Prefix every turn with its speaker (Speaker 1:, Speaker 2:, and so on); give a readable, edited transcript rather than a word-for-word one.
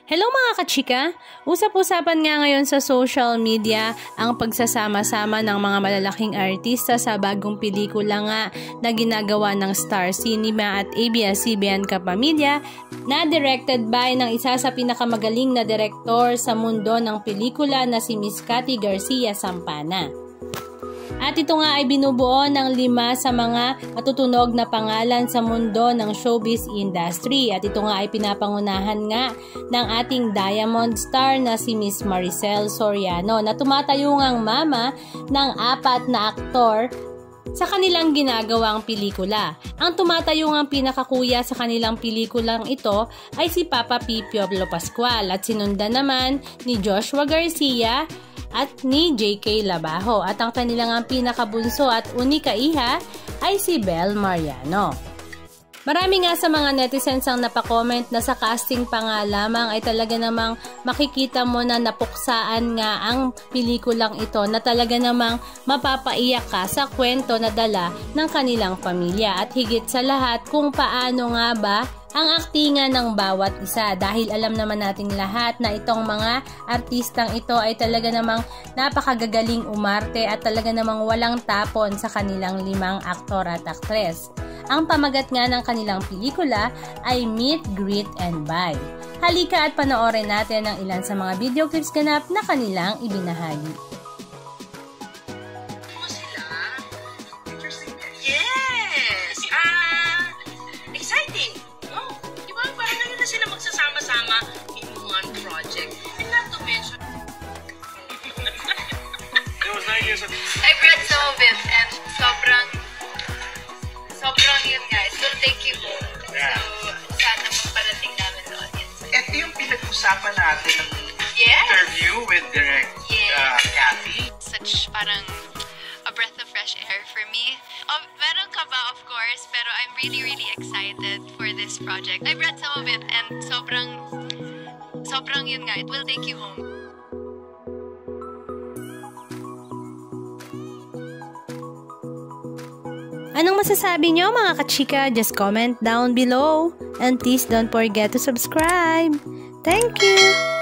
Speaker 1: Hello mga kachika! Usap-usapan nga ngayon sa social media ang pagsasama-sama ng mga malalaking artista sa bagong pelikula nga na ginagawa ng Star Cinema at ABS-CBN Kapamilya na directed by ng isa sa pinakamagaling na direktor sa mundo ng pelikula na si Miss Cathy Garcia Sampana. At ito nga ay binubuo ng 5 sa mga matutunog na pangalan sa mundo ng showbiz industry. At ito nga ay pinapangunahan nga ng ating Diamond Star na si Miss Maricel Soriano na tumatayo ngang mama ng 4 na aktor sa kanilang ginagawang pelikula. Ang tumatayo ngang pinakakuya sa kanilang pelikulang ito ay si Papa P. Piolo Pascual at sinundan naman ni Joshua Garcia at ni J.K. Labajo at ang kanilang pinakabunso at unika iha ay si Bel Mariano. Marami nga sa mga netizens ang napakomment na sa casting pa nga lamang ay talaga namang makikita mo na napuksaan nga ang pelikulang ito na talaga namang mapapaiyak ka sa kwento na dala ng kanilang pamilya at higit sa lahat kung paano nga ba ang aktingan ng bawat isa dahil alam naman nating lahat na itong mga artistang ito ay talaga namang napakagagaling umarte at talaga namang walang tapon sa kanilang 5 aktor at aktres. Ang pamagat nga ng kanilang pelikula ay Meet, Greet, and Bye. Halika at panoorin natin ang ilan sa mga video clips ganap na kanilang ibinahagi.
Speaker 2: Yes! Exciting! Oh, di ba? Parang ngayon na sila magsasama-sama in one project. And not to mention...
Speaker 3: I've read some of it and sobrang yun guys. Will take you home.
Speaker 4: Yeah.
Speaker 3: So, sana magparating namin sa audience.
Speaker 4: Ito yung pinag-usapan natin ng
Speaker 3: Yes.
Speaker 4: interview with Direct Cathy.
Speaker 3: Such parang a breath of fresh air for me. Meron ka ba, of course, pero I'm really excited for this project. I've read some of it and sobrang yun nga. It will take you home.
Speaker 1: Anong masasabi nyo mga kachika? Just comment down below. And please don't forget to subscribe. Thank you!